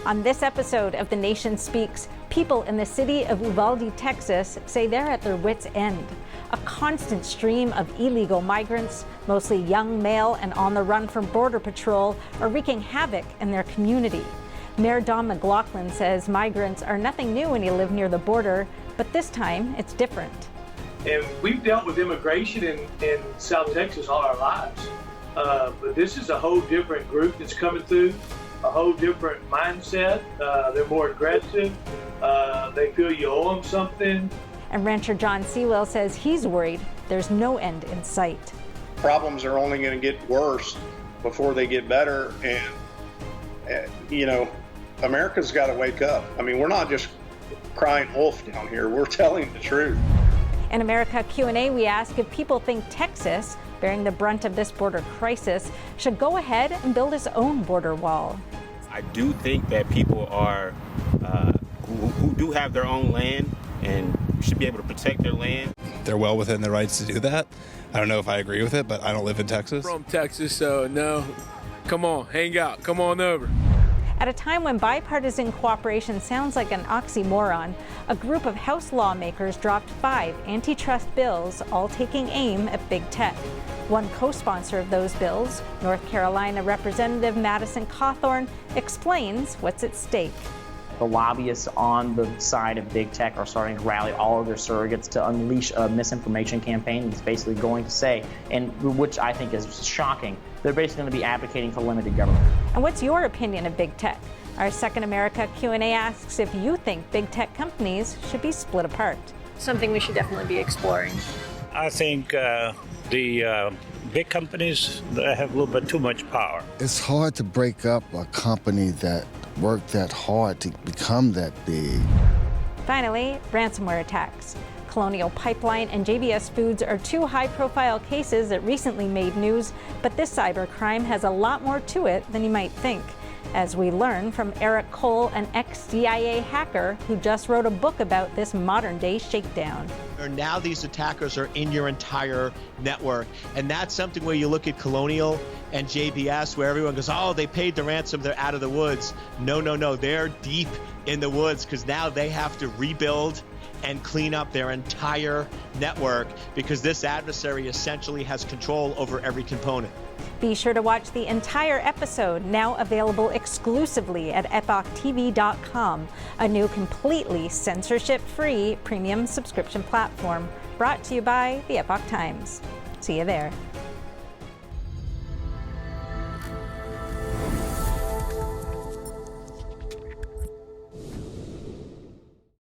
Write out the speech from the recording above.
On this episode of The Nation Speaks, people in the city of Uvalde, Texas, say they're at their wits' end. A constant stream of illegal migrants, mostly young, male, and on the run from Border Patrol, are wreaking havoc in their community. Mayor Don Mclaughlin says migrants are nothing new when you live near the border, but this time it's different. And we've dealt with immigration in South Texas all our lives. But this is a whole different group that's coming through, a whole different mindset. They're more aggressive. They feel you owe them something. And rancher John Sewell says he's worried there's no end in sight. Problems are only going to get worse before they get better. And, America's got to wake up. I mean, we're not just crying wolf down here. We're telling the truth. In America Q&A, we ask if people think Texas, bearing the brunt of this border crisis, should go ahead and build its own border wall. I do think that people are who do have their own land and should be able to protect their land. They're well within their rights to do that. I don't know if I agree with it, but I don't live in Texas. From Texas, so no. Come on, hang out. Come on over. At a time when bipartisan cooperation sounds like an oxymoron, a group of House lawmakers dropped 5 antitrust bills, all taking aim at big tech. One co-sponsor of those bills, North Carolina Representative Madison Cawthorn, explains what's at stake. The lobbyists on the side of big tech are starting to rally all of their surrogates to unleash a misinformation campaign that's basically going to say, and which I think is shocking, they're basically going to be advocating for limited government. And what's your opinion of big tech? Our Second America Q&A asks if you think big tech companies should be split apart. Something we should definitely be exploring. I think the big companies have a little bit too much power. It's hard to break up a company that worked that hard to become that big. Finally, ransomware attacks. Colonial Pipeline and JBS Foods are 2 high-profile cases that recently made news, but this cybercrime has a lot more to it than you might think, as we learn from Eric Cole, an ex-CIA hacker who just wrote a book about this modern-day shakedown. Now these attackers are in your entire network, and that's something where you look at Colonial and JBS, where everyone goes, oh, they paid the ransom, they're out of the woods. No, they're deep in the woods because now they have to rebuild and clean up their entire network because this adversary essentially has control over every component. Be sure to watch the entire episode, now available exclusively at epochtv.com, a new completely censorship-free premium subscription platform brought to you by the Epoch Times. See you there.